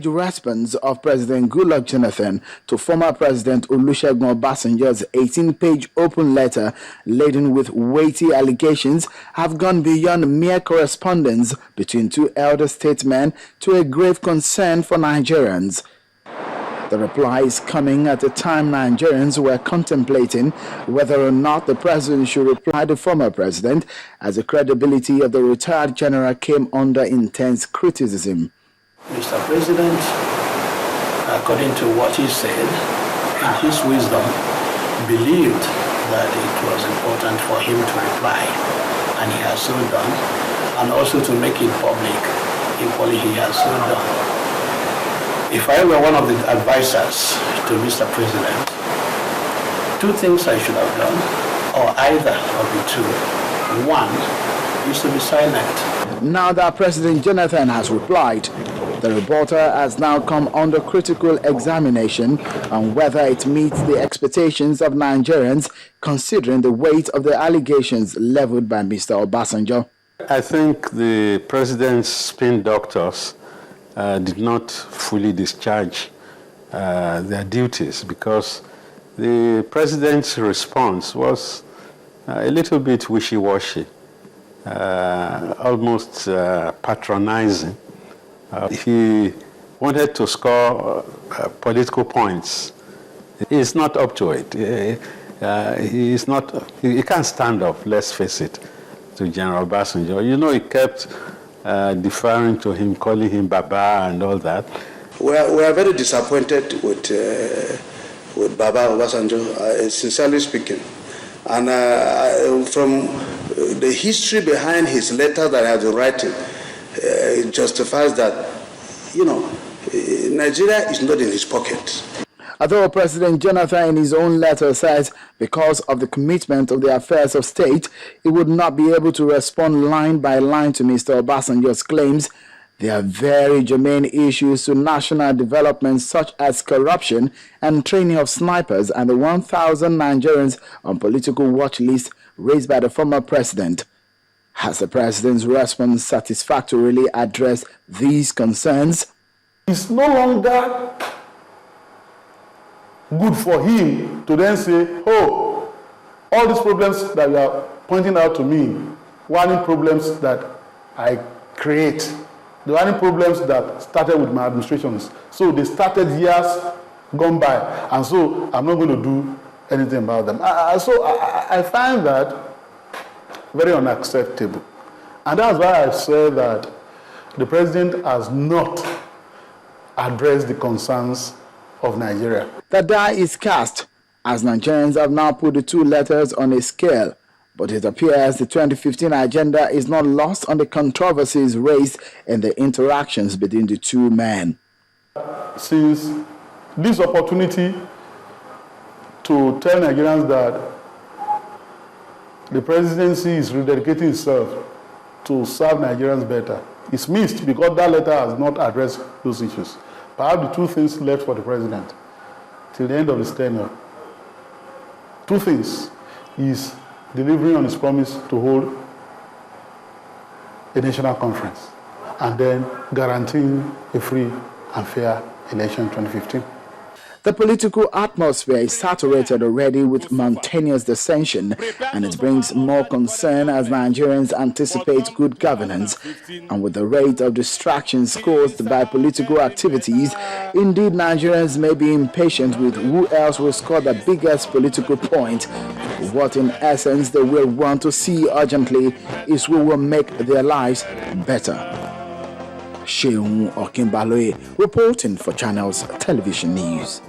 Response of President Goodluck Jonathan to former President Olusegun Obasanjo's 18-page open letter laden with weighty allegations have gone beyond mere correspondence between two elder statesmen to a grave concern for Nigerians. The reply is coming at a time Nigerians were contemplating whether or not the president should reply to former president, as the credibility of the retired general came under intense criticism. Mr. President, according to what he said, in his wisdom, believed that it was important for him to reply, and he has so done, and also to make it public, equally he has so done. If I were one of the advisors to Mr. President, two things I should have done, or either of the two. One is to be silent. Now that President Jonathan has replied, the reporter has now come under critical examination on whether it meets the expectations of Nigerians, considering the weight of the allegations leveled by Mr. Obasanjo. I think the president's spin doctors did not fully discharge their duties, because the president's response was a little bit wishy-washy, almost patronizing. He wanted to score political points. He's not up to it. He can't stand up, let's face it, to General Obasanjo. You know, he kept deferring to him, calling him Baba and all that. We are very disappointed with Baba Obasanjo, sincerely speaking. And from the history behind his letter that I have been writing, it justifies that, Nigeria is not in his pocket. Although President Jonathan in his own letter says because of the commitment of the affairs of state, he would not be able to respond line by line to Mr. Obasanjo's claims, there are very germane issues to national development such as corruption and training of snipers and the 1,000 Nigerians on political watch list raised by the former president. Has the president's response satisfactorily addressed these concerns? It's no longer good for him to then say, oh, all these problems that you are pointing out to me, warning problems that I create, the warning problems that started with my administrations. So they started years gone by, and so I'm not going to do anything about them. I find that very unacceptable. And that's why I say that the president has not addressed the concerns of Nigeria. The die is cast, as Nigerians have now put the two letters on a scale. But it appears the 2015 agenda is not lost on the controversies raised in the interactions between the two men. Since this opportunity to tell Nigerians that the presidency is rededicating itself to serve Nigerians better, it's missed because that letter has not addressed those issues. Perhaps the two things left for the president till the end of his tenure, two things, is delivering on his promise to hold a national conference and then guaranteeing a free and fair election in 2015. The political atmosphere is saturated already with mountainous dissension, and it brings more concern as Nigerians anticipate good governance. And with the rate of distractions caused by political activities, indeed Nigerians may be impatient with who else will score the biggest political point. What in essence they will want to see urgently is who will make their lives better. Sheung Okinbaloe reporting for Channels Television News.